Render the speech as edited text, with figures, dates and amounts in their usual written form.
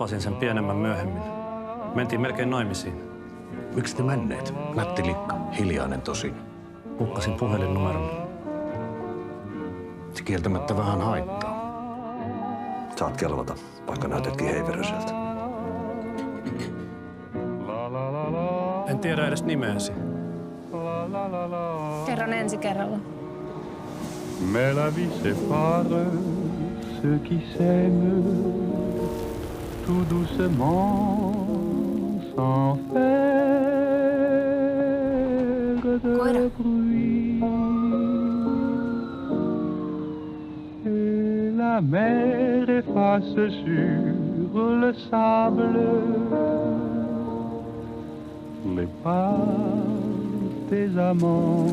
tapasin sen pienemmän myöhemmin. Mentiin melkein naimisiin. Miksi te menneet? Nätti likka, hiljainen tosin. Hukkasin puhelinnumeron. Se kieltämättä vähän haittaa. Saat kelvata, vaikka näytetkin heiveröiseltä. En tiedä edes nimeäsi. Kerron ensi kerralla. Mais la vie sépare ceux qui s'aiment tout doucement sans faire de bruit. Et la mer efface sur le sable les pas des amants.